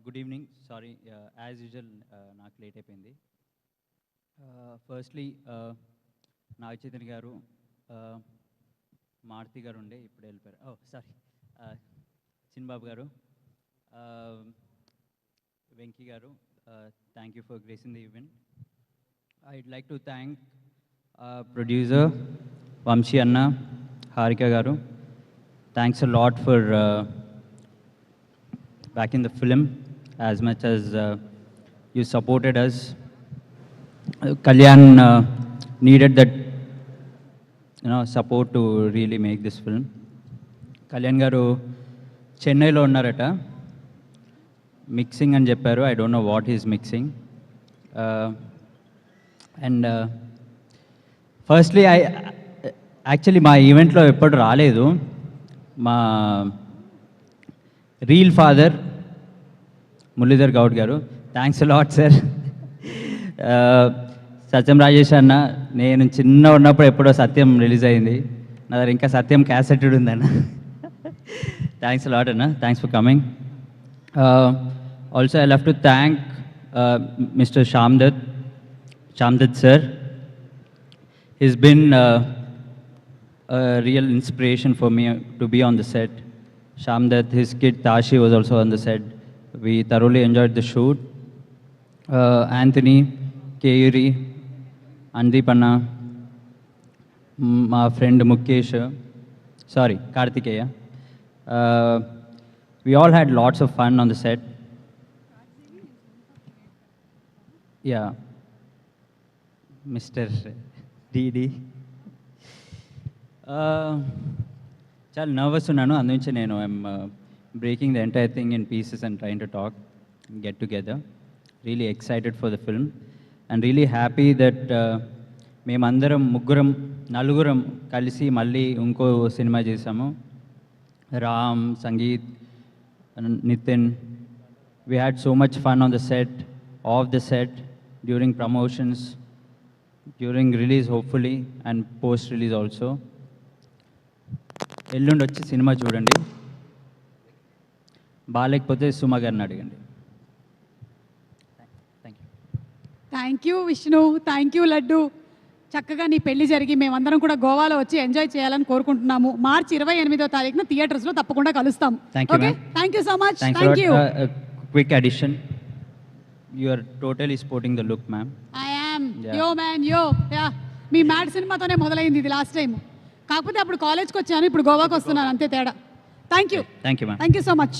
Good evening. Sorry, as usual నాకు late అయిపోయింది. Firstly Naga Chaitanya గారు, మారుతి గారు ఉండే ఇప్పుడు వెళ్ళిపోయారు. సారీ, చిన్బాబు గారు, వెంకీ గారు, thank you for gracing the event. I'd like to thank producer Vamshi అన్న, హారిక గారు. Thanks a lot for back in the film as much as you supported us. Kalyan needed that support to really make this film. Kalyan garu Chennai lo unnarata, mixing ani chepparu. I don't know what he is mixing, and firstly I actually my event lo eppudu raaledu. మా reel father Muralidhar Goud గారు, thanks lot sir. సత్యం రాజేష్ అన్న, నేను చిన్న ఉన్నప్పుడు ఎప్పుడో సత్యం release అయింది, నా దగ్గర ఇంకా సత్యం క్యాసెటెడ్ ఉందన్న. థ్యాంక్స్ లాట్ అన్న, thanks for coming. Also I love to thank mister Shyamdutt sir. He's been a real inspiration for me to be on the set. Shamdat, his kid Tashi was also on the set. We thoroughly enjoyed the shoot. Anthony, Keiri, Andeep Anna, my friend Mukesh, Kartikeya. We all had lots of fun on the set. Yeah, Mr. Didi. చాలా nervous ఉన్నాను, అందుంచి నేను I'm breaking the entire thing in pieces and trying to talk get together. Really excited for the film and really happy that మేమందరం నలుగురం కలిసి మళ్ళీ ఇంకో సినిమా చేసాము. Ram, Sangeet, Nithin, we had so much fun on the set, off the set, during promotions, during release hopefully and post release also. ఎల్లుండి వచ్చి సినిమా చూడండి, బాగాలేకపోతే సుమ గారిని అడగండి. Thank you Vishnu, thank you laddu. చక్కగా నీ పెళ్లి జరిగి మేమందరం కూడా గోవాలో వచ్చి ఎంజాయ్ చేయాలని కోరుకుంటున్నాము. మార్చి 28వ తారీఖున థియేటర్స్లో తప్పకుండా కలుస్తాం. Thank you so much. Thank you. Quick addition, you are totally sporting the look ma'am. I am yo man yo. Yeah, మీ మ్యాడ్ సినిమాతోనే మొదలైంది ఇది లాస్ట్ టైం, కాకపోతే అప్పుడు కాలేజ్కి వచ్చాను, ఇప్పుడు గోవాకి వస్తున్నాను, అంతే తేడా. Thank you. Thank you ma'am. Thank you so much.